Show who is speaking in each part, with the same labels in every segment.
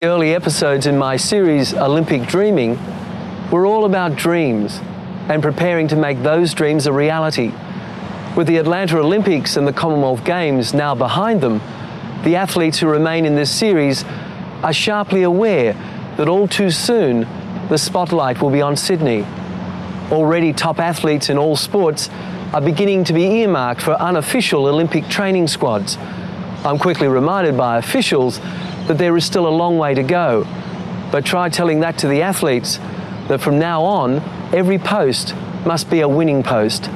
Speaker 1: The early episodes in my series, Olympic Dreaming, were all about dreams and preparing to make those dreams a reality. With the Atlanta Olympics and the Commonwealth Games now behind them, the athletes who remain in this series are sharply aware that all too soon the spotlight will be on Sydney. Already top athletes in all sports are beginning to be earmarked for unofficial Olympic training squads. I'm quickly reminded by officials that there is still a long way to go. But try telling that to the athletes, that from now on, every post must be a winning post.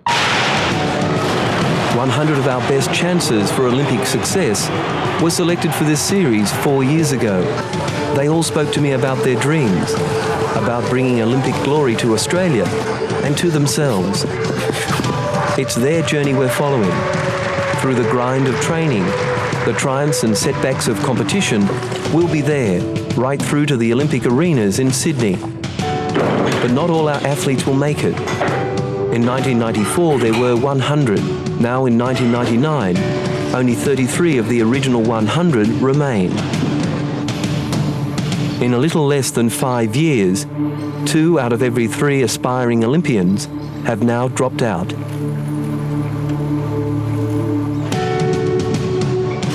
Speaker 2: 100 of our best chances for Olympic success were selected for this series 4 years ago. They all spoke to me about their dreams, about bringing Olympic glory to Australia and to themselves. It's their journey we're following. Through the grind of training, the triumphs and setbacks of competition, we'll be there, right through to the Olympic arenas in Sydney. But not all our athletes will make it. In 1994, there were 100. Now in 1999, only 33 of the original 100 remain. In a little less than 5 years, 2 out of every 3 aspiring Olympians have now dropped out.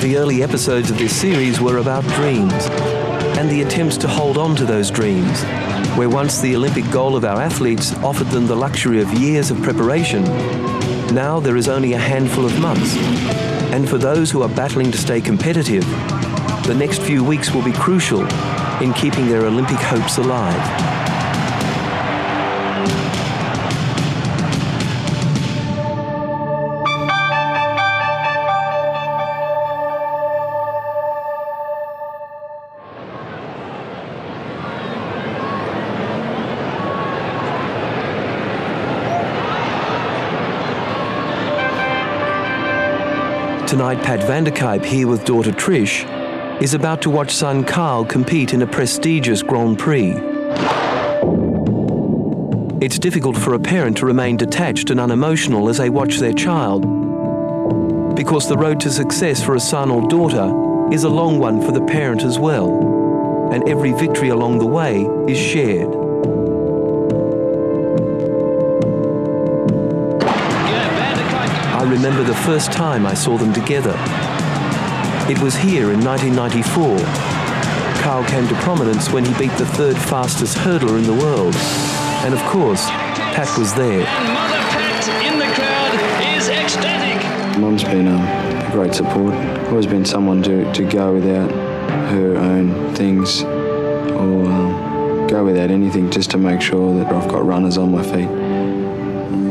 Speaker 2: The early episodes of this series were about dreams and the attempts to hold on to those dreams, where once the Olympic goal of our athletes offered them the luxury of years of preparation, now there is only a handful of months. And for those who are battling to stay competitive, the next few weeks will be crucial in keeping their Olympic hopes alive. Tonight, Pat Vanderkype, here with daughter Trish, is about to watch son Carl compete in a prestigious Grand Prix. It's difficult for a parent to remain detached and unemotional as they watch their child, because the road to success for a son or daughter is a long one for the parent as well, and every victory along the way is shared. I remember the first time I saw them together. It was here in 1994. Carl came to prominence when he beat the 3rd fastest hurdler in the world. And of course, Pat was there.
Speaker 3: And Mother Pat in the crowd is ecstatic.
Speaker 4: Mum's been a great support. Always been someone to go without her own things or go without anything just to make sure that I've got runners on my feet,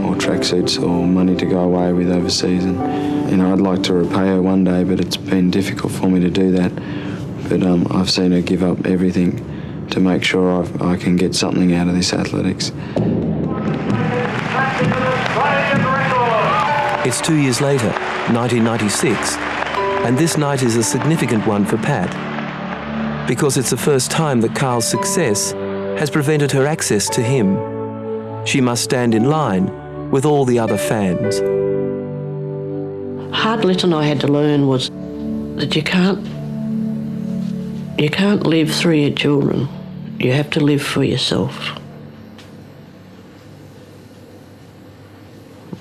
Speaker 4: or tracksuits, or money to go away with overseas. And I'd like to repay her one day, but it's been difficult for me to do that. But I've seen her give up everything to make sure I can get something out of this athletics.
Speaker 2: It's 2 years later, 1996, and this night is a significant one for Pat, because it's the first time that Carl's success has prevented her access to him. She must stand in line with all the other fans.
Speaker 5: Hard lesson I had to learn was that you can't live through your children. You have to live for yourself.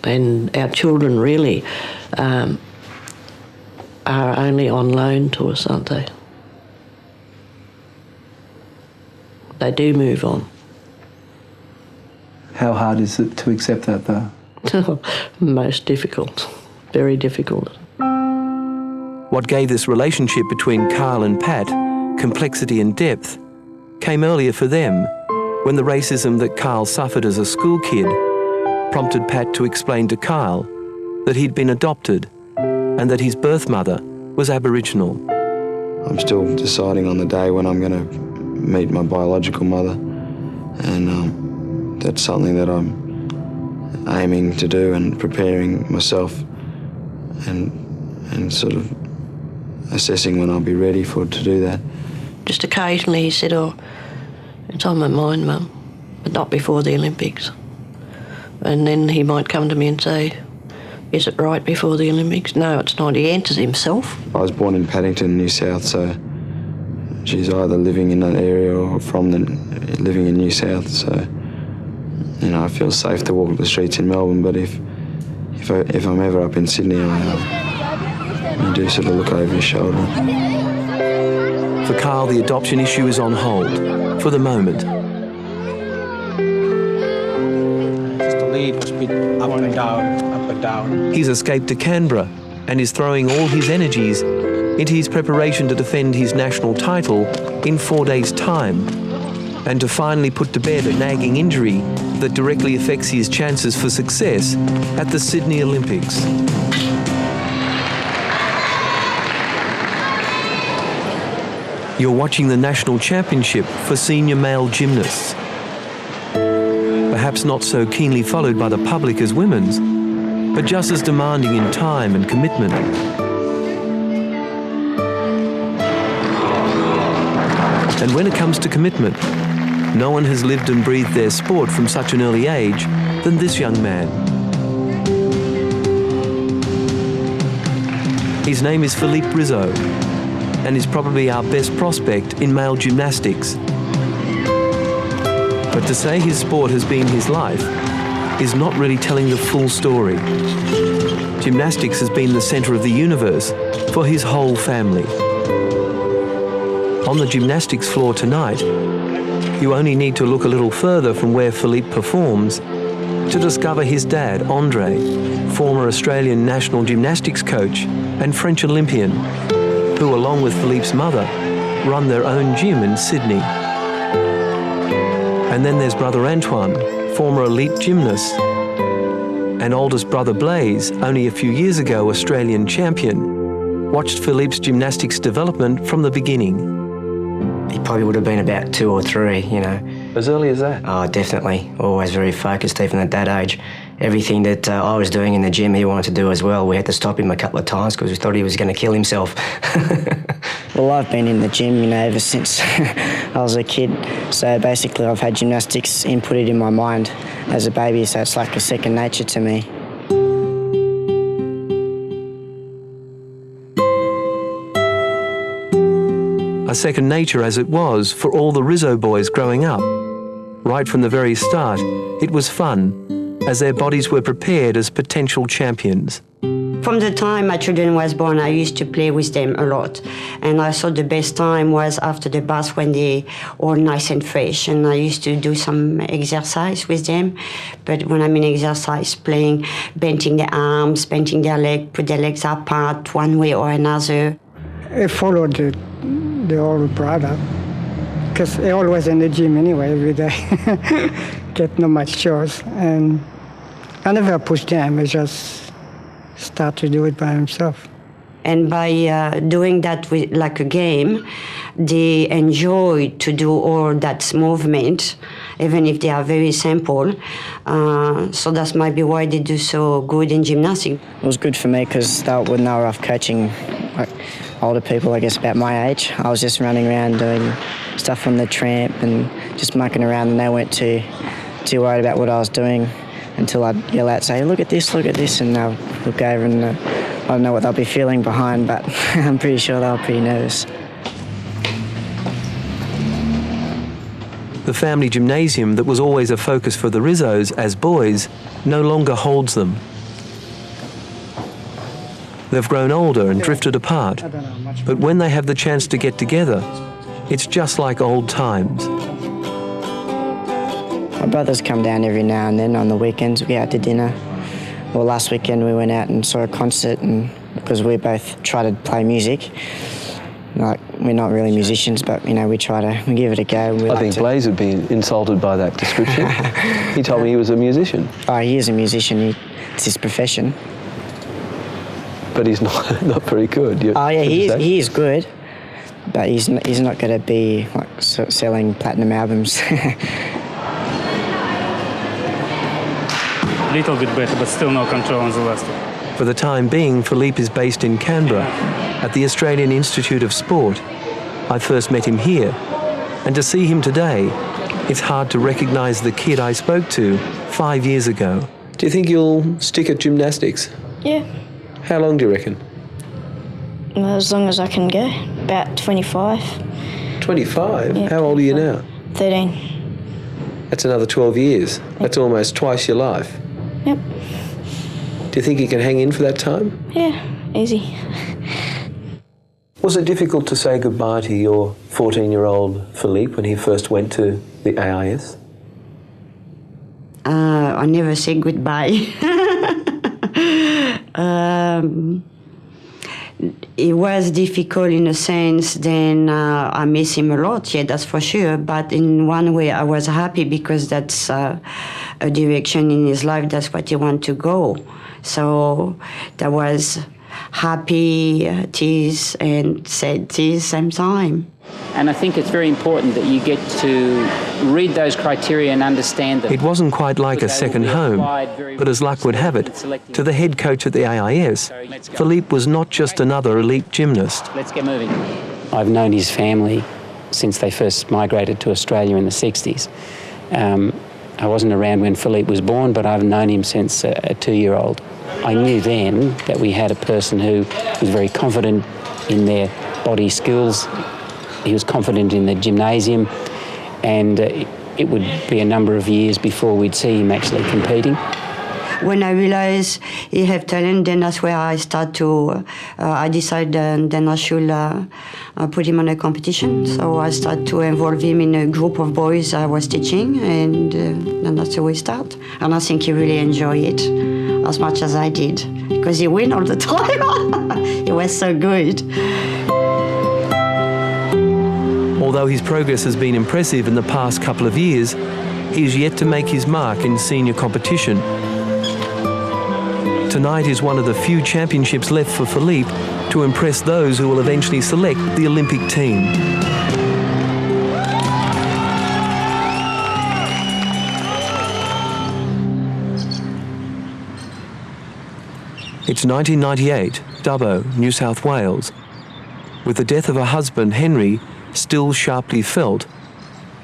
Speaker 5: And our children really are only on loan to us, aren't they? They do move on.
Speaker 6: How hard is it to accept that, though?
Speaker 5: Most difficult. Very difficult.
Speaker 2: What gave this relationship between Carl and Pat complexity and depth came earlier for them, when the racism that Carl suffered as a school kid prompted Pat to explain to Carl that he'd been adopted and that his birth mother was Aboriginal.
Speaker 4: I'm still deciding on the day when I'm going to meet my biological mother, and that's something that I'm aiming to do and preparing myself and sort of assessing when I'll be ready to do that.
Speaker 5: Just occasionally he said, "Oh, it's on my mind, Mum, but not before the Olympics." And then he might come to me and say, "Is it right before the Olympics?" "No, it's not." He answers himself.
Speaker 4: I was born in Paddington, New South, so she's either living in that area or living in New South. So, you know, I feel safe to walk the streets in Melbourne. But if I'm ever up in Sydney, you do sort of look over your shoulder.
Speaker 2: For Carl, the adoption issue is on hold, for the moment.
Speaker 7: Just the lead was a bit up and down.
Speaker 2: He's escaped to Canberra and is throwing all his energies into his preparation to defend his national title in 4 days' time, and to finally put to bed a nagging injury that directly affects his chances for success at the Sydney Olympics. You're watching the National Championship for senior male gymnasts. Perhaps not so keenly followed by the public as women's, but just as demanding in time and commitment. And when it comes to commitment, no one has lived and breathed their sport from such an early age than this young man. His name is Philippe Rizzo, and is probably our best prospect in male gymnastics. But to say his sport has been his life is not really telling the full story. Gymnastics has been the centre of the universe for his whole family. On the gymnastics floor tonight, you only need to look a little further from where Philippe performs to discover his dad, Andre, former Australian national gymnastics coach and French Olympian, who, along with Philippe's mother, run their own gym in Sydney. And then there's brother Antoine, former elite gymnast, and oldest brother Blaise, only a few years ago Australian champion, watched Philippe's gymnastics development from the beginning.
Speaker 8: He probably would have been about 2 or 3, you know.
Speaker 2: As early as that?
Speaker 8: Oh, definitely. Always very focused, even at that age. Everything that I was doing in the gym, he wanted to do as well. We had to stop him a couple of times because we thought he was going to kill himself.
Speaker 9: Well, I've been in the gym, you know, ever since I was a kid. So basically I've had gymnastics inputted in my mind as a baby, so it's like a second nature to me.
Speaker 2: A second nature as it was for all the Rizzo boys growing up. Right from the very start, it was fun, as their bodies were prepared as potential champions.
Speaker 10: From the time my children was born, I used to play with them a lot. And I thought the best time was after the bath when they all nice and fresh. And I used to do some exercise with them. But when I mean exercise, playing, bending their arms, bending their legs, put their legs apart one way or another.
Speaker 11: I followed the old brother, because I always in the gym anyway every day. Get not much chores. And I never pushed him, I just start to do it by himself.
Speaker 10: And by doing that with, like a game, they enjoy to do all that movement, even if they are very simple. So that might be why they do so good in gymnastics.
Speaker 9: It was good for me because when they were off coaching like older people, I guess about my age, I was just running around doing stuff on the tramp and just mucking around, and they weren't too worried about what I was doing until I'd yell out, say, look at this, and they'll look over and I don't know what they'll be feeling behind, but I'm pretty sure they were pretty nervous.
Speaker 2: The family gymnasium that was always a focus for the Rizzos as boys no longer holds them. They've grown older and drifted apart, but when they have the chance to get together, it's just like old times.
Speaker 9: My brothers come down every now and then on the weekends. We go out to dinner. Well, last weekend we went out and saw a concert, and because we both try to play music. Like, we're not really musicians, but, you know, we give it a go.
Speaker 1: I think Blaise would be insulted by that description. He told me he was a musician.
Speaker 9: Oh, he is a musician. It's his profession.
Speaker 1: But he's not very good.
Speaker 9: Oh, yeah, he is good, but he's not going to be, like, selling platinum albums.
Speaker 12: A little bit better, but still no control on the last one.
Speaker 2: For the time being, Philippe is based in Canberra at the Australian Institute of Sport. I first met him here, and to see him today, it's hard to recognise the kid I spoke to 5 years ago.
Speaker 1: Do you think you'll stick at gymnastics?
Speaker 13: Yeah.
Speaker 1: How long do you reckon?
Speaker 13: As long as I can go, about 25.
Speaker 1: 25?
Speaker 13: Yeah,
Speaker 1: How old are you now?
Speaker 13: 13.
Speaker 1: That's another 12 years. That's almost twice your life.
Speaker 13: Yep.
Speaker 1: Do you think you can hang in for that time?
Speaker 13: Yeah, easy.
Speaker 1: Was it difficult to say goodbye to your 14-year-old Philippe when he first went to the AIS?
Speaker 10: I never say goodbye. It was difficult in a sense, then I miss him a lot, yeah, that's for sure. But in one way I was happy because that's a direction in his life, that's what he wanted to go. So there was happy tears and sad tears same time.
Speaker 14: And I think it's very important that you get to read those criteria and understand them.
Speaker 2: It wasn't quite like a second home, but as luck would have it, to the head coach at the AIS, Philippe was not just another elite gymnast.
Speaker 14: Let's get moving. I've known his family since they first migrated to Australia in the 60s. I wasn't around when Philippe was born, but I've known him since a 2-year-old. I knew then that we had a person who was very confident in their body skills. He was confident in the gymnasium, and it would be a number of years before we'd see him actually competing.
Speaker 10: When I realized he had talent, then that's where I start to, I decided then I should put him on a competition. So I started to involve him in a group of boys I was teaching, and that's how we start. And I think he really enjoyed it as much as I did, because he win all the time. He was so good.
Speaker 2: Although his progress has been impressive in the past couple of years, he is yet to make his mark in senior competition. Tonight is one of the few championships left for Philippe to impress those who will eventually select the Olympic team. It's 1998, Dubbo, New South Wales. With the death of her husband, Henry, still sharply felt,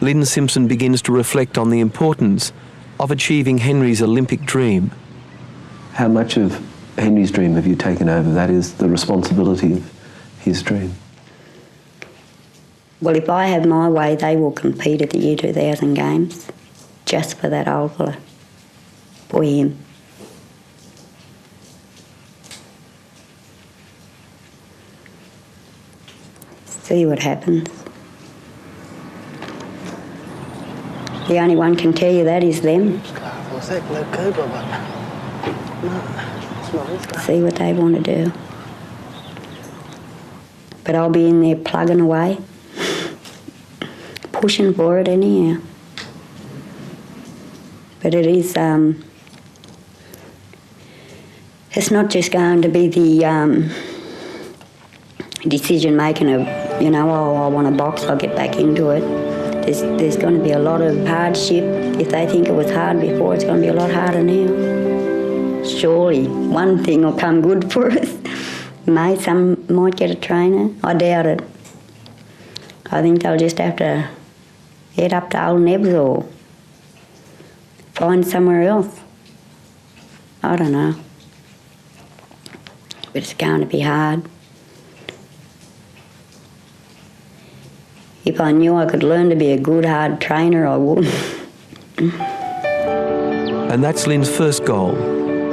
Speaker 2: Lynn Simpson begins to reflect on the importance of achieving Henry's Olympic dream.
Speaker 15: How much of Henry's dream have you taken over? That is the responsibility of his dream.
Speaker 16: Well, if I have my way, they will compete at the Year 2000 Games just for that old fella, for him. See what happens. The only one can tell you that is them. See what they want to do. But I'll be in there plugging away, pushing for it anyhow. But it is, it's not just going to be the decision making of, you know, oh, I want to box, I'll get back into it. There's going to be a lot of hardship. If they think it was hard before, it's going to be a lot harder now. Surely one thing will come good for us. Some might get a trainer. I doubt it. I think they'll just have to head up to Old Nebs or find somewhere else. I don't know. But it's going to be hard. If I knew I could learn to be a good, hard trainer, I would.
Speaker 2: And that's Lynn's first goal,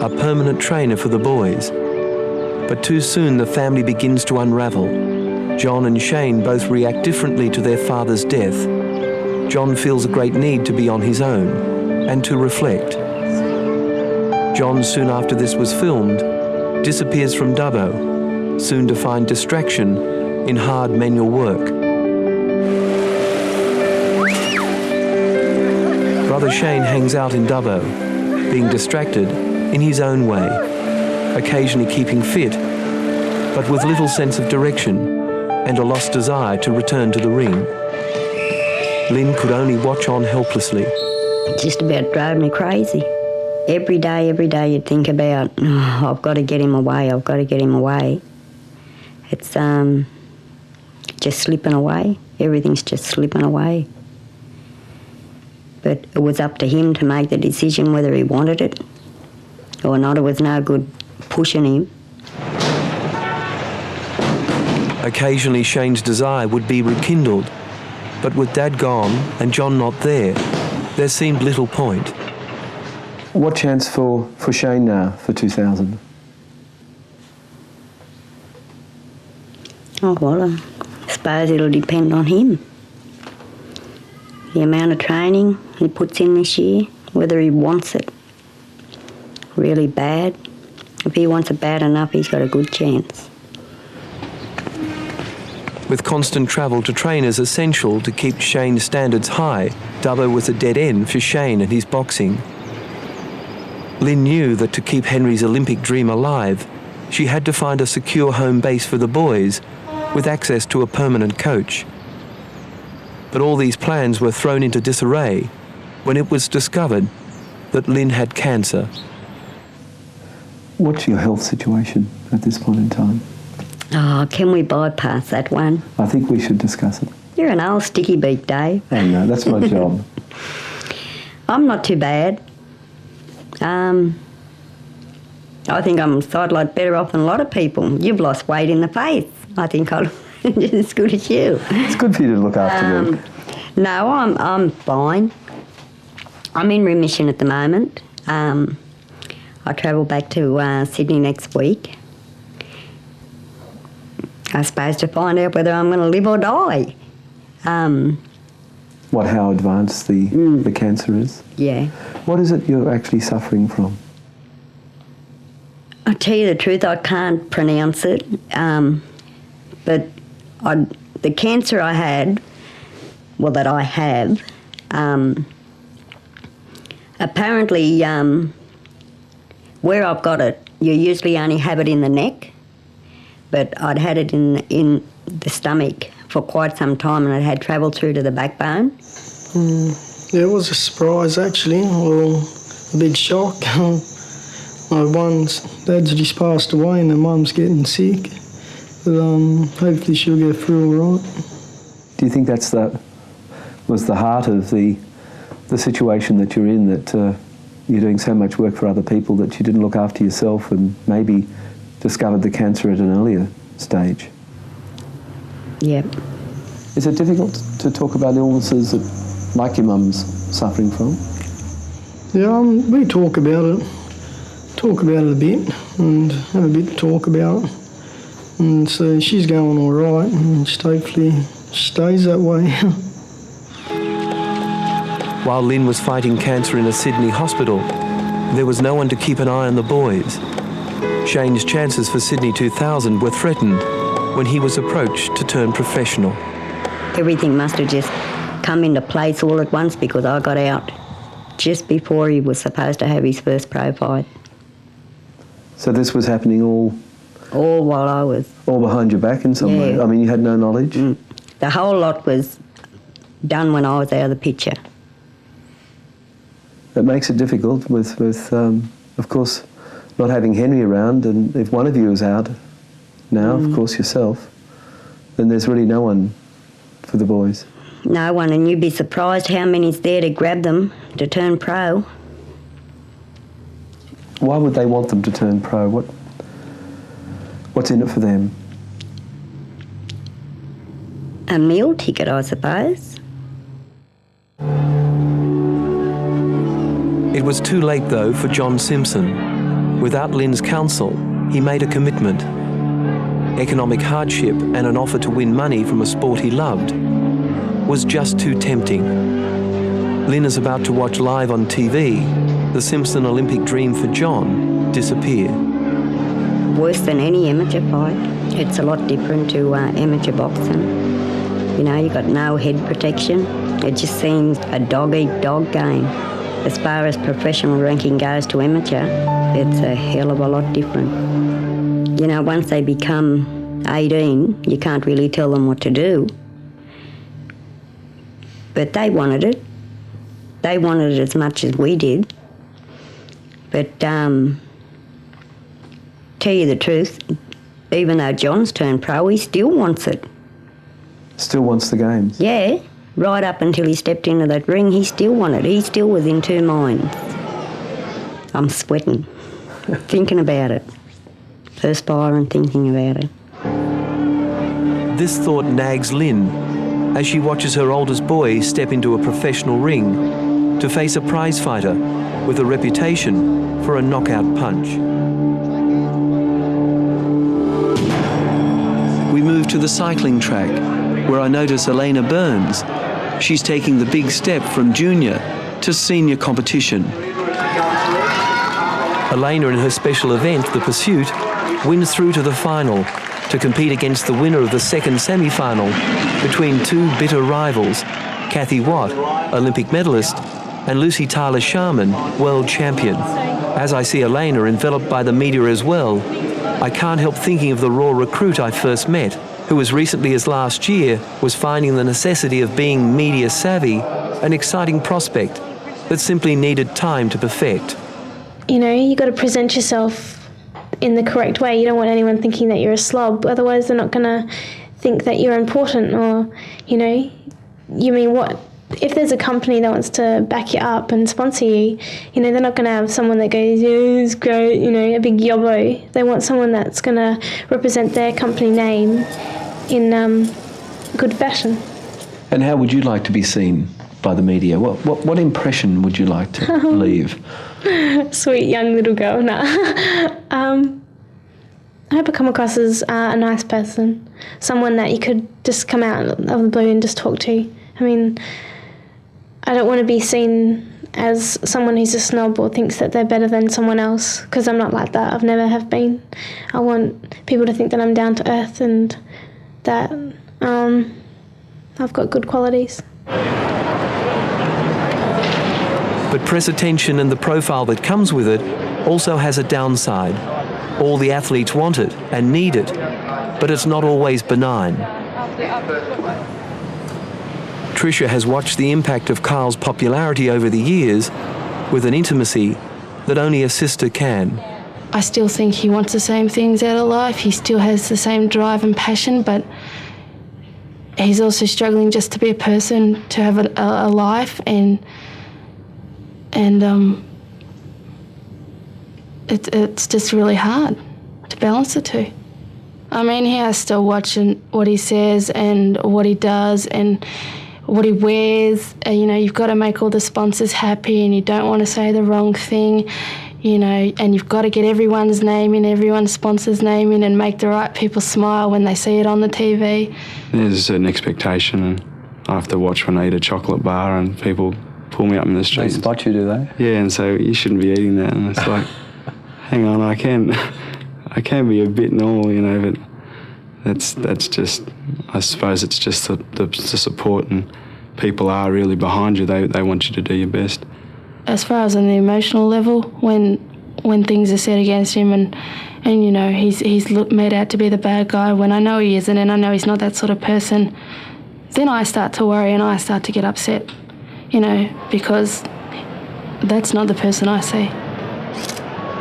Speaker 2: a permanent trainer for the boys. But too soon the family begins to unravel. John and Shane both react differently to their father's death. John feels a great need to be on his own and to reflect. John, soon after this was filmed, disappears from Dubbo, soon to find distraction in hard manual work. Brother Shane hangs out in Dubbo, being distracted in his own way, occasionally keeping fit, but with little sense of direction and a lost desire to return to the ring. Lynn could only watch on helplessly.
Speaker 16: It just about drove me crazy. Every day you'd think about, oh, I've got to get him away, I've got to get him away. It's just slipping away. Everything's just slipping away. But it was up to him to make the decision whether he wanted it or not. It was no good pushing him.
Speaker 2: Occasionally Shane's desire would be rekindled, But with Dad gone and John not there seemed little point.
Speaker 15: What chance for Shane now for 2000?
Speaker 16: Oh, well, I suppose it'll depend on him. The amount of training he puts in this year, whether he wants it really bad. If he wants it bad enough, he's got a good chance.
Speaker 2: With constant travel to train as essential to keep Shane's standards high, Dubbo was a dead end for Shane and his boxing. Lynn knew that to keep Henry's Olympic dream alive, she had to find a secure home base for the boys with access to a permanent coach. But all these plans were thrown into disarray when it was discovered that Lynn had cancer.
Speaker 15: What's your health situation at this point in time?
Speaker 16: Oh, can we bypass that one?
Speaker 15: I think we should discuss it.
Speaker 16: You're an old sticky beak, Dave.
Speaker 15: I know, that's my job.
Speaker 16: I'm not too bad. I think I'm a lot better off than a lot of people. You've lost weight in the face. I think I'm just as good as you.
Speaker 15: It's good for you to look after me.
Speaker 16: No, I'm fine. I'm in remission at the moment. I travel back to Sydney next week. I suppose to find out whether I'm going to live or die.
Speaker 15: How advanced the cancer is?
Speaker 16: Yeah.
Speaker 15: What is it you're actually suffering from?
Speaker 16: I tell you the truth, I can't pronounce it. But the cancer I had, that I have, apparently where I've got it, you usually only have it in the neck, but I'd had it in the stomach for quite some time, and it had travelled through to the backbone.
Speaker 13: Yeah, it was a surprise actually, or a big shock. My dad's just passed away and my mum's getting sick, but hopefully she'll get through all right.
Speaker 15: Do you think was the heart of the situation that you're in, that you're doing so much work for other people that you didn't look after yourself and maybe discovered the cancer at an earlier stage?
Speaker 16: Yep.
Speaker 15: Is it difficult to talk about illnesses like your mum's suffering from?
Speaker 13: Yeah, we talk about it a bit and have a bit to talk about. And so she's going all right, and just hopefully stays that way.
Speaker 2: While Lynn was fighting cancer in a Sydney hospital, there was no one to keep an eye on the boys. Shane's chances for Sydney 2000 were threatened when he was approached to turn professional.
Speaker 16: Everything must have just come into place all at once, because I got out just before he was supposed to have his first pro fight.
Speaker 15: So this was happening all
Speaker 16: while I was...
Speaker 15: All behind your back in some way? I mean, you had no knowledge?
Speaker 16: The whole lot was done when I was out of the picture.
Speaker 15: It makes it difficult with of course, not having Henry around, and if one of you is out now, of course yourself, then there's really no one for the boys.
Speaker 16: No one, and you'd be surprised how many's there to grab them to turn pro.
Speaker 15: Why would they want them to turn pro? What's in it for them?
Speaker 16: A meal ticket, I suppose.
Speaker 2: It was too late, though, for John Simpson. Without Lynn's counsel, he made a commitment. Economic hardship and an offer to win money from a sport he loved was just too tempting. Lynn is about to watch live on TV the Simpson Olympic dream for John disappear.
Speaker 16: Worse than any amateur fight. It's a lot different to amateur boxing. You know, you got no head protection. It just seems a dog-eat-dog game. As far as professional ranking goes to amateur, it's a hell of a lot different. You know, once they become 18, you can't really tell them what to do. But they wanted it. They wanted it as much as we did. But tell you the truth, even though John's turned pro, he still wants it.
Speaker 15: Still wants the games?
Speaker 16: Yeah. Right up until he stepped into that ring, he still wanted it. He still was in two minds. I'm sweating, thinking about it. Perspiring, thinking about it.
Speaker 2: This thought nags Lynn, as she watches her oldest boy step into a professional ring to face a prize fighter with a reputation for a knockout punch. We move to the cycling track, where I notice Elena Burns. She's taking the big step from junior to senior competition. Elena, in her special event, the Pursuit, wins through to the final to compete against the winner of the second semi-final between two bitter rivals, Kathy Watt, Olympic medalist, and Lucy Tyler-Sharman, world champion. As I see Elena enveloped by the media as well, I can't help thinking of the raw recruit I first met, who as recently as last year was finding the necessity of being media savvy an exciting prospect that simply needed time to perfect.
Speaker 17: You know, you got to present yourself in the correct way. You don't want anyone thinking that you're a slob, otherwise they're not going to think that you're important, or, you know, you mean what? If there's a company that wants to back you up and sponsor you, you know, they're not going to have someone that goes, yeah, it's great, you know, a big yobbo. They want someone that's going to represent their company name in good fashion.
Speaker 15: And how would you like to be seen by the media? What impression would you like to leave?
Speaker 17: Sweet young little girl, nah. I hope I come across as a nice person, someone that you could just come out of the blue and just talk to. I mean, I don't want to be seen as someone who's a snob or thinks that they're better than someone else, because I'm not like that. I've never have been. I want people to think that I'm down to earth and that I've got good qualities.
Speaker 2: But press attention, and the profile that comes with it also has a downside. All the athletes want it and need it, but it's not always benign. Tricia has watched the impact of Kyle's popularity over the years with an intimacy that only a sister can.
Speaker 18: I still think he wants the same things out of life. He still has the same drive and passion, but he's also struggling just to be a person, to have a life, and it's just really hard to balance the two. I mean, he has to watch what he says and what he does and what he wears. You know, you've got to make all the sponsors happy, and you don't want to say the wrong thing, you know, and you've got to get everyone's name in, everyone's sponsor's name in, and make the right people smile when they see it on the TV.
Speaker 4: There's a certain expectation, and I have to watch when I eat a chocolate bar and people pull me up in the street.
Speaker 6: They spot you, do they?
Speaker 4: Yeah, and so you shouldn't be eating that, and it's like, hang on, I can be a bit normal, you know, but that's just, I suppose it's just the support, and people are really behind you. They want you to do your best.
Speaker 18: As far as on the emotional level, when things are said against him and you know, he's made out to be the bad guy when I know he isn't, and I know he's not that sort of person, then I start to worry and I start to get upset, you know, because that's not the person I see.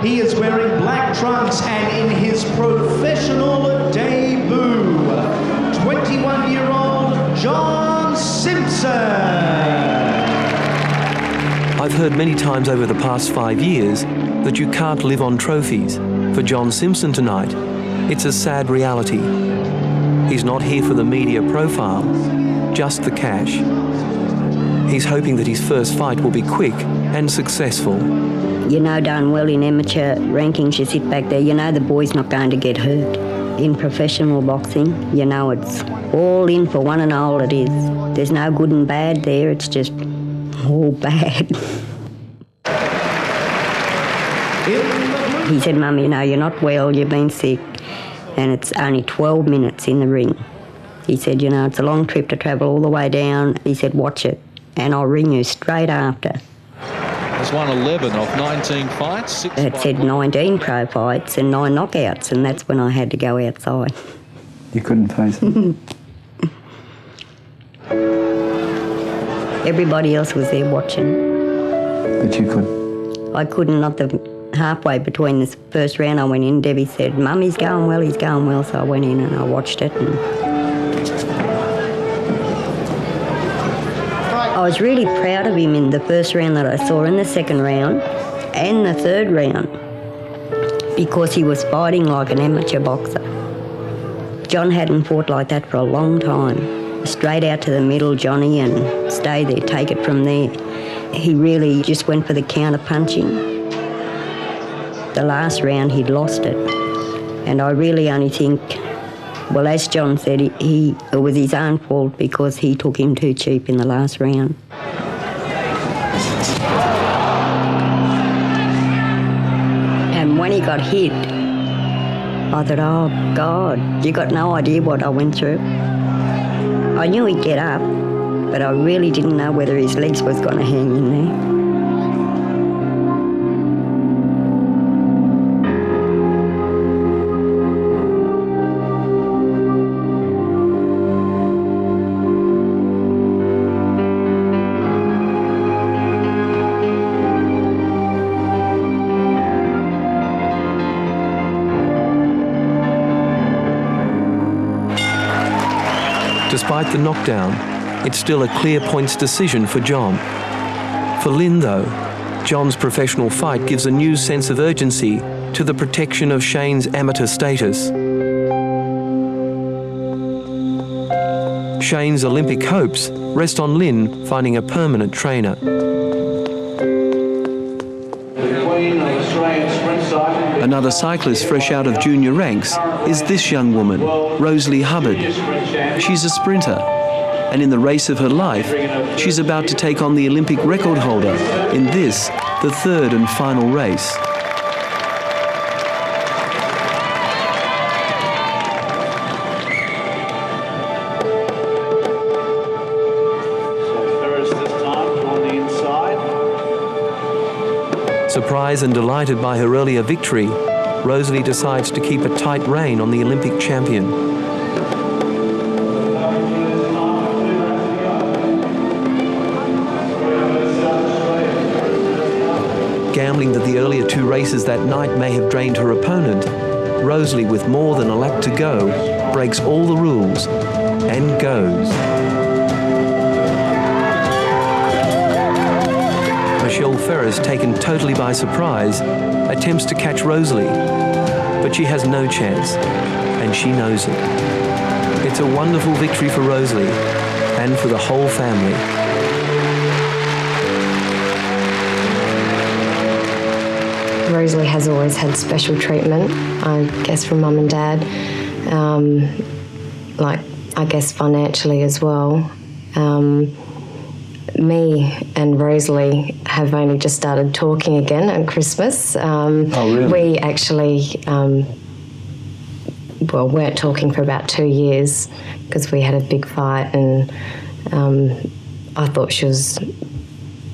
Speaker 19: He is wearing black trunks, and in his professional debut, 21-year-old John Simpson.
Speaker 2: I've heard many times over the past 5 years that you can't live on trophies. For John Simpson tonight, it's a sad reality. He's not here for the media profile, just the cash. He's hoping that his first fight will be quick and successful.
Speaker 16: You know darn well in amateur rankings you sit back there, you know the boy's not going to get hurt. In professional boxing, you know it's all in for one and all it is. There's no good and bad there, it's just all bad. He said, Mum, you know, you're not well, you've been sick, and it's only 12 minutes in the ring. He said, you know, it's a long trip to travel all the way down. He said, watch it, and I'll ring you straight after.
Speaker 3: Has won 11 of 19 fights.
Speaker 16: It said 19 pro fights and 9 knockouts, and that's when I had to go outside.
Speaker 6: You couldn't face it?
Speaker 16: Everybody else was there watching.
Speaker 6: But you couldn't?
Speaker 16: I couldn't. Not the halfway between the first round I went in, Debbie said, Mum, he's going well, so I went in and I watched it. And I was really proud of him in the first round that I saw, in the second round and the third round, because he was fighting like an amateur boxer. John hadn't fought like that for a long time. straight out to the middle, Johnny, and stay there, take it from there. He really just went for the counter punching. The last round he'd lost it. And I really only think, well, as John said, it was his own fault because he took him too cheap in the last round. And when he got hit, I thought, oh, God, you got no idea what I went through. I knew he'd get up, but I really didn't know whether his legs was going to hang in there.
Speaker 2: Despite the knockdown, it's still a clear points decision for John. For Lynn, though, John's professional fight gives a new sense of urgency to the protection of Shane's amateur status. Shane's Olympic hopes rest on Lynn finding a permanent trainer. Another cyclist fresh out of junior ranks is this young woman, Rosalie Hubbard. She's a sprinter, and in the race of her life, she's about to take on the Olympic record holder in this, the third and final race. Surprised and delighted by her earlier victory, Rosalie decides to keep a tight rein on the Olympic champion. Gambling that the earlier two races that night may have drained her opponent, Rosalie, with more than a lap to go, breaks all the rules and goes. Michelle Ferris, taken totally by surprise, attempts to catch Rosalie, but she has no chance, and she knows it. It's a wonderful victory for Rosalie and for the whole family.
Speaker 20: Rosalie has always had special treatment, I guess, from Mum and Dad, I guess financially as well. Me and Rosalie have only just started talking again at Christmas.
Speaker 2: Really?
Speaker 20: We actually, weren't talking for about 2 years because we had a big fight, and I thought she was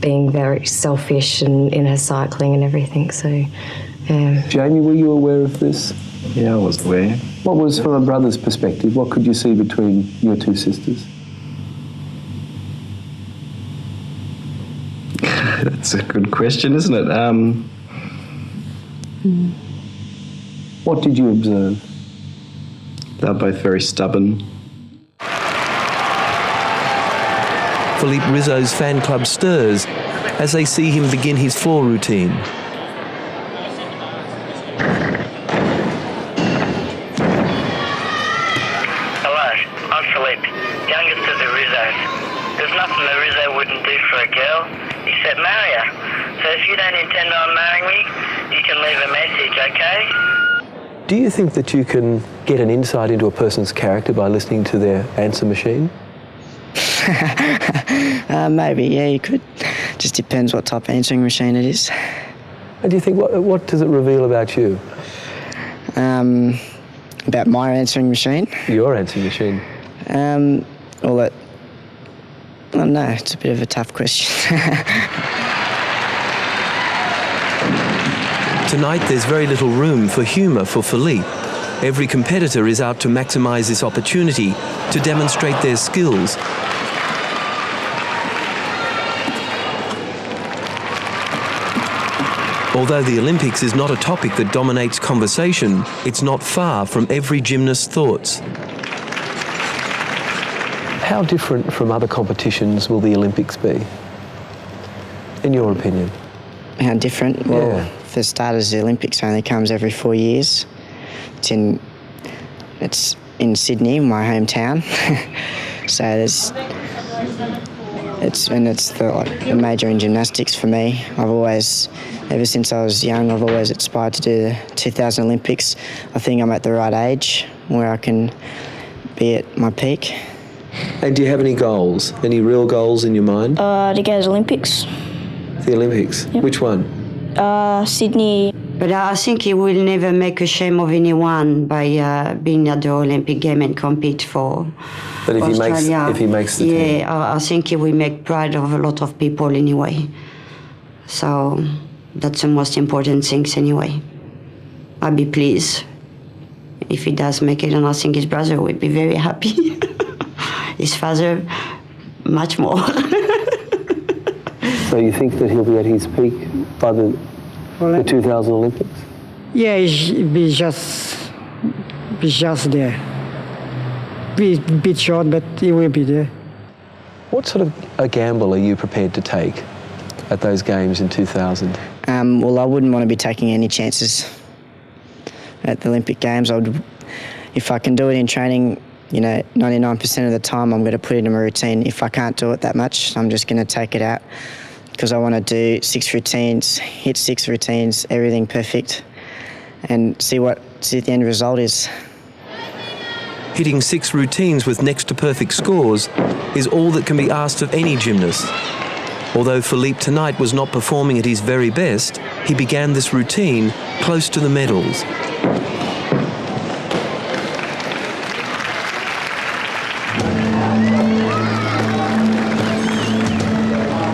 Speaker 20: being very selfish in her cycling and everything. So,
Speaker 15: Jamie, were you aware of this?
Speaker 4: Yeah, I was aware.
Speaker 15: What was, from a brother's perspective, what could you see between your two sisters?
Speaker 4: That's a good question, isn't it?
Speaker 15: What did you observe?
Speaker 4: They're both very stubborn.
Speaker 2: Philippe Rizzo's fan club stirs as they see him begin his floor routine.
Speaker 21: Hello, I'm Philippe, youngest of the Rizzos. There's nothing the Rizzo wouldn't do for a girl except marry her. So if you don't intend on marrying me, you can leave a message, okay?
Speaker 1: Do you think that you can get an insight into a person's character by listening to their answer machine?
Speaker 9: Maybe, yeah, you could. Just depends what type of answering machine it is.
Speaker 1: And do you think, what does it reveal about you?
Speaker 9: About my answering machine?
Speaker 1: Your answering machine?
Speaker 9: I don't know, it's a bit of a tough question.
Speaker 2: Tonight there's very little room for humour for Philippe. Every competitor is out to maximise this opportunity to demonstrate their skills. Although the Olympics is not a topic that dominates conversation, it's not far from every gymnast's thoughts.
Speaker 1: How different from other competitions will the Olympics be, in your opinion?
Speaker 9: How different? Well, for starters, the Olympics only comes every 4 years. It's in Sydney, my hometown. So it's the major in gymnastics for me. Ever since I was young, I've always aspired to do the 2000 Olympics. I think I'm at the right age where I can be at my peak.
Speaker 2: And do you have any goals? Any real goals in your mind?
Speaker 16: To go to the Olympics.
Speaker 2: The Olympics?
Speaker 16: Yep.
Speaker 2: Which one?
Speaker 16: Sydney.
Speaker 10: But I think he will never make a shame of anyone by being at the Olympic game and compete for
Speaker 2: But if
Speaker 10: Australia.
Speaker 2: he makes the team.
Speaker 10: I think he will make pride of a lot of people anyway. So that's the most important things anyway. I'll be pleased if he does make it, and I think his brother will be very happy. His father, much more.
Speaker 1: So you think that he'll be at his peak by the 2000 Olympics?
Speaker 11: Yeah, he'll be just there. Be a bit short, but he will be there.
Speaker 2: What sort of a gamble are you prepared to take at those games in 2000?
Speaker 9: Well, I wouldn't want to be taking any chances at the Olympic Games. If I can do it in training, 99% of the time I'm going to put it in my routine. If I can't do it that much, I'm just going to take it out because I want to do 6 routines, hit 6 routines, everything perfect, and see what the end result is.
Speaker 2: Hitting 6 routines with next to perfect scores is all that can be asked of any gymnast. Although Philippe tonight was not performing at his very best, he began this routine close to the medals.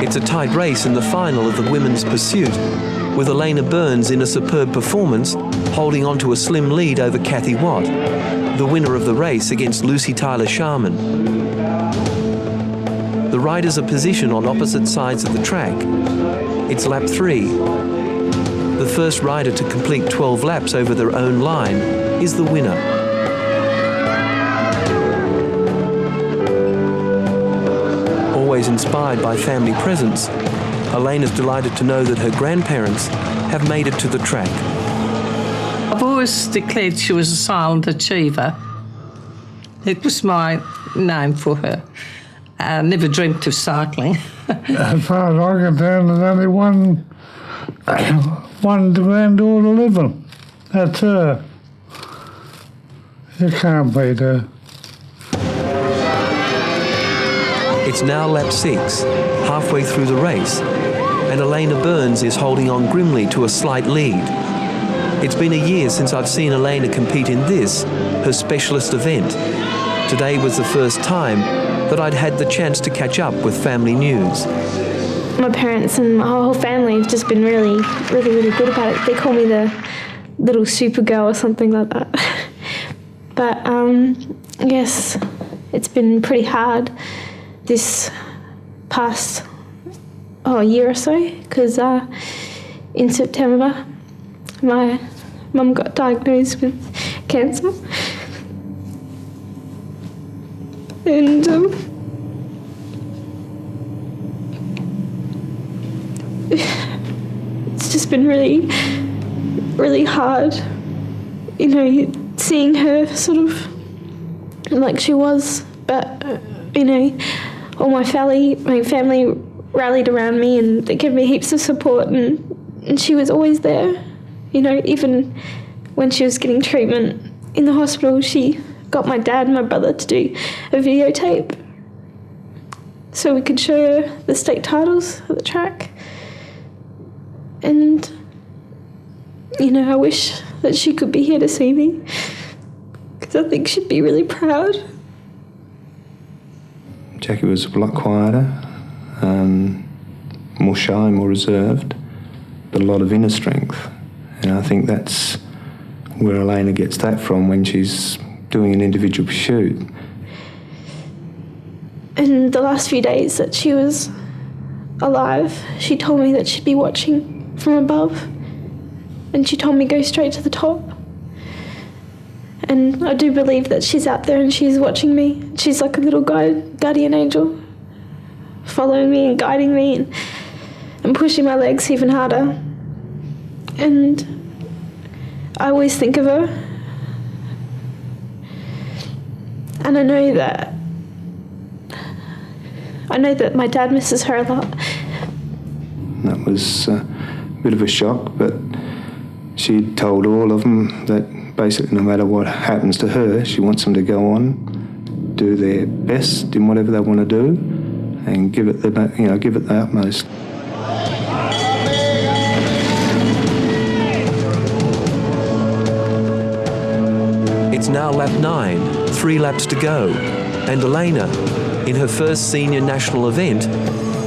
Speaker 2: It's a tight race in the final of the women's pursuit, with Elena Burns in a superb performance, holding on to a slim lead over Kathy Watt, the winner of the race against Lucy Tyler-Sharman. The riders are positioned on opposite sides of the track. It's lap 3. The first rider to complete 12 laps over their own line is the winner. Always inspired by family presence, Elena's delighted to know that her grandparents have made it to the track.
Speaker 5: I've always declared she was a silent achiever. It was my name for her. I never dreamt of cycling.
Speaker 22: As far as I can tell, there's only one granddaughter living. That's her. You can't beat her.
Speaker 2: It's now lap 6, halfway through the race, and Elena Burns is holding on grimly to a slight lead. It's been a year since I've seen Elena compete in this, her specialist event. Today was the first time that I'd had the chance to catch up with family news.
Speaker 17: My parents and my whole family have just been really, really, really good about it. They call me the little Supergirl or something like that. But yes, it's been pretty hard this past year or so, because in September my mum got diagnosed with cancer, and it's just been really, really hard, seeing her sort of like she was, but all my family rallied around me and they gave me heaps of support, and she was always there. Even when she was getting treatment in the hospital, she got my dad and my brother to do a videotape so we could show her the state titles at the track. And, I wish that she could be here to see me, because I think she'd be really proud.
Speaker 4: Jackie was a lot quieter, more shy, more reserved, but a lot of inner strength. And I think that's where Elena gets that from when she's doing an individual pursuit.
Speaker 17: In the last few days that she was alive, she told me that she'd be watching from above, and she told me go straight to the top. And I do believe that she's out there and she's watching me. She's like a little guardian angel, following me and guiding me and pushing my legs even harder. And I always think of her. And I know that I know that my dad misses her a lot.
Speaker 4: That was a bit of a shock, but she told all of them that basically no matter what happens to her, she wants them to go on, do their best in whatever they want to do, and give it the utmost.
Speaker 2: It's now lap 9, 3 laps to go, and Elena, in her first senior national event,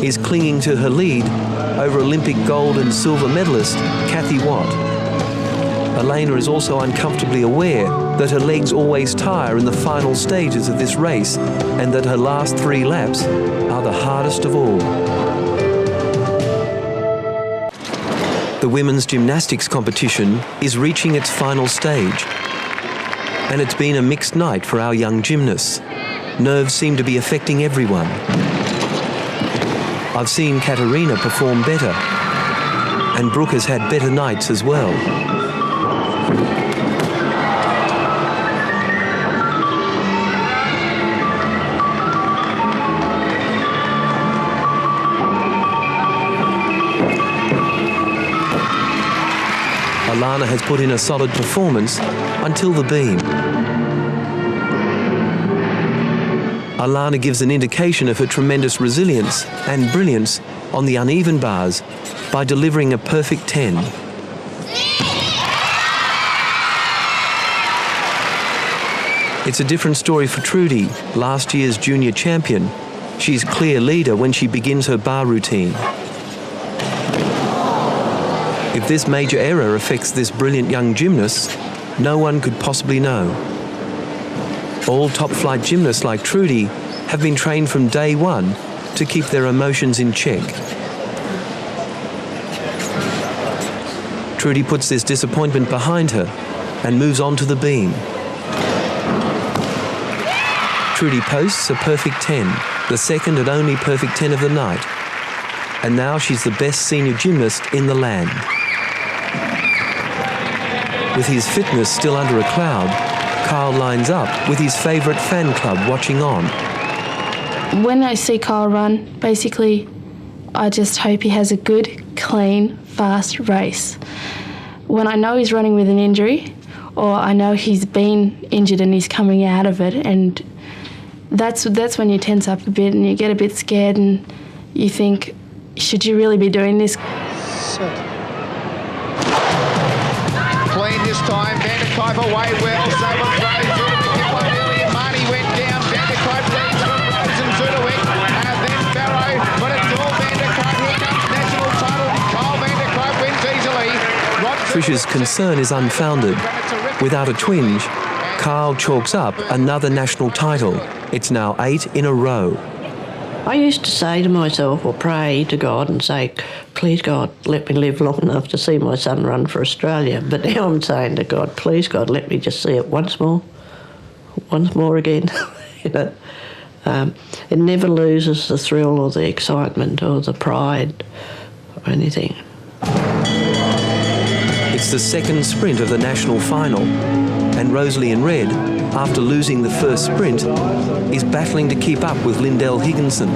Speaker 2: is clinging to her lead over Olympic gold and silver medalist Kathy Watt. Elena is also uncomfortably aware that her legs always tire in the final stages of this race and that her last 3 laps are the hardest of all. The women's gymnastics competition is reaching its final stage, and it's been a mixed night for our young gymnasts. Nerves seem to be affecting everyone. I've seen Katerina perform better, and Brooke has had better nights as well. Alana has put in a solid performance until the beam. Alana gives an indication of her tremendous resilience and brilliance on the uneven bars by delivering a perfect 10. It's a different story for Trudy, last year's junior champion. She's clear leader when she begins her bar routine. If this major error affects this brilliant young gymnast, no one could possibly know. All top-flight gymnasts like Trudy have been trained from day one to keep their emotions in check. Trudy puts this disappointment behind her and moves on to the beam. Trudy posts a perfect 10, the second and only perfect 10 of the night. And now she's the best senior gymnast in the land. With his fitness still under a cloud, Kyle lines up with his favourite fan club watching on.
Speaker 18: When I see Kyle run, basically, I just hope he has a good, clean, fast race. When I know he's running with an injury, or I know he's been injured and he's coming out of it, and that's when you tense up a bit and you get a bit scared and you think, should you really be doing this?
Speaker 7: Clean this time, Vanderkuyp away well, so was Rose. Marty went down, Vanderkuyp leads from Rose and Zudowick, then Barrow, but it's all Vanderkuyp. Here comes national title, Kyle Vanderkuyp wins easily.
Speaker 2: Trisha's concern is unfounded. Without a twinge, Kyle chalks up another national title. It's now 8 in a row.
Speaker 8: I used to say to myself, or pray to God and say, please God, let me live long enough to see my son run for Australia. But now I'm saying to God, please God, let me just see it once more again. You know, it never loses the thrill or the excitement or the pride or anything.
Speaker 2: It's the second sprint of the national final, and Rosalie in red, after losing the first sprint, is battling to keep up with Lindell Higginson.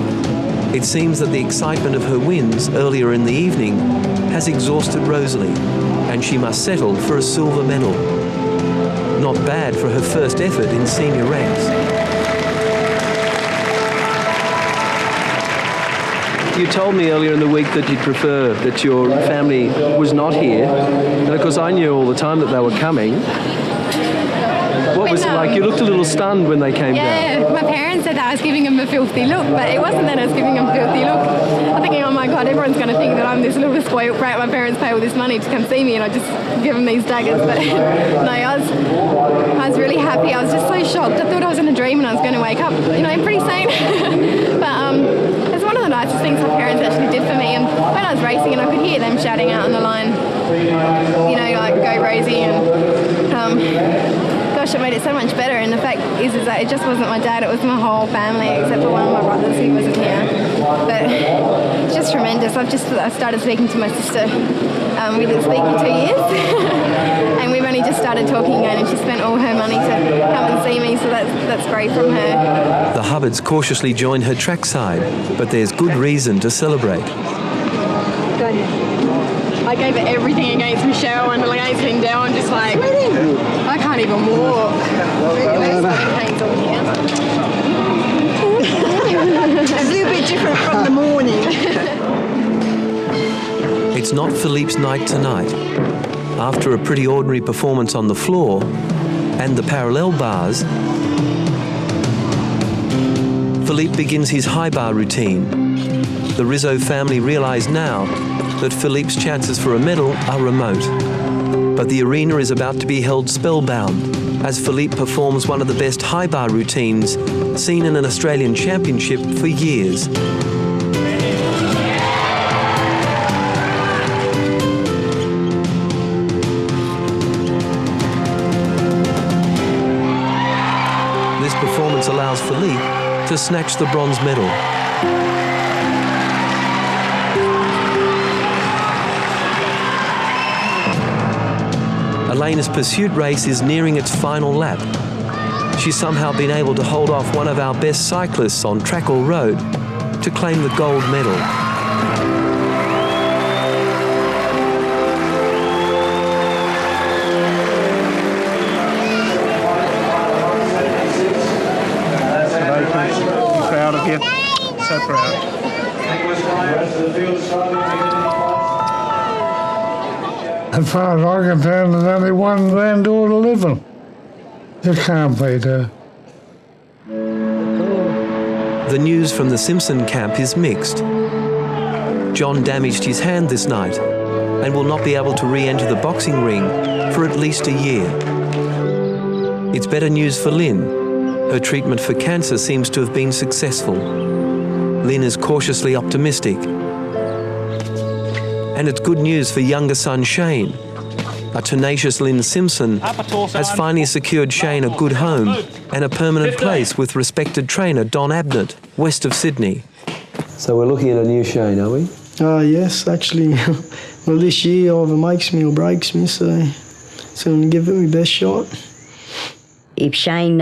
Speaker 2: It seems that the excitement of her wins earlier in the evening has exhausted Rosalie, and she must settle for a silver medal. Not bad for her first effort in senior ranks.
Speaker 1: You told me earlier in the week that you'd prefer that your family was not here, and of course I knew all the time that they were coming. What was it like? You looked a little stunned when they came down.
Speaker 23: Yeah, my parents said that I was giving them a filthy look, but it wasn't that I was giving them a filthy look. I'm thinking, oh my God, everyone's going to think that I'm this little spoiled brat. My parents pay all this money to come see me and I just give them these daggers. But no, I was really happy. I was just so shocked. I thought I was in a dream and I was going to wake up, you know, pretty sane. But it's one of the nicest things my parents actually did for me. And when I was racing and I could hear them shouting out on the line, you know, like, go Rosie, and gosh, it made it so much better. And the fact is that it just wasn't my dad, it was my whole family, except for one of my brothers who wasn't here. But it's just was tremendous. I started speaking to my sister. We didn't speak for 2 years. And we've only just started talking again, and she spent all her money to come and see me, so that's great from her.
Speaker 2: The Hubbards cautiously join her trackside, but there's good reason to celebrate.
Speaker 23: I gave it everything against Michelle, and against Linda, I'm just like, I can't even walk. Pains all here. It's a little bit different from the morning.
Speaker 2: It's not Philippe's night tonight. After a pretty ordinary performance on the floor and the parallel bars, Philippe begins his high bar routine. The Rizzo family realise now that Philippe's chances for a medal are remote. But the arena is about to be held spellbound as Philippe performs one of the best high bar routines seen in an Australian championship for years. This performance allows Philippe to snatch the bronze medal. Elena's pursuit race is nearing its final lap. She's somehow been able to hold off one of our best cyclists on track or road to claim the gold medal.
Speaker 22: Proud of you. So proud. As far as I can tell, there's only one granddaughter living. You can't beat her.
Speaker 2: The news from the Simpson camp is mixed. John damaged his hand this night and will not be able to re-enter the boxing ring for at least a year. It's better news for Lynn. Her treatment for cancer seems to have been successful. Lynn is cautiously optimistic. And it's good news for younger son Shane. A tenacious Lynn Simpson has finally secured Shane a good home and a permanent place with respected trainer Don Abnett, west of Sydney.
Speaker 15: So we're looking at a new Shane, are we?
Speaker 12: Yes, actually. Well, this year either makes me or breaks me, so I'm going to give it my best shot.
Speaker 16: If Shane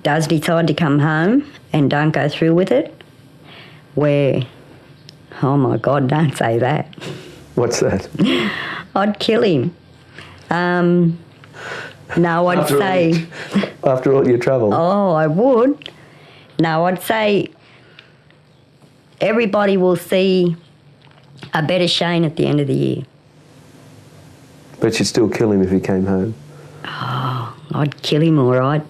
Speaker 16: does decide to come home and don't go through with it, oh my God, don't say that.
Speaker 15: What's that?
Speaker 16: I'd kill him. No, I'd say...
Speaker 15: After all your trouble?
Speaker 16: Oh, I would. No, I'd say everybody will see a better Shane at the end of the year.
Speaker 15: But you'd still kill him if he came home?
Speaker 16: Oh, I'd kill him all right.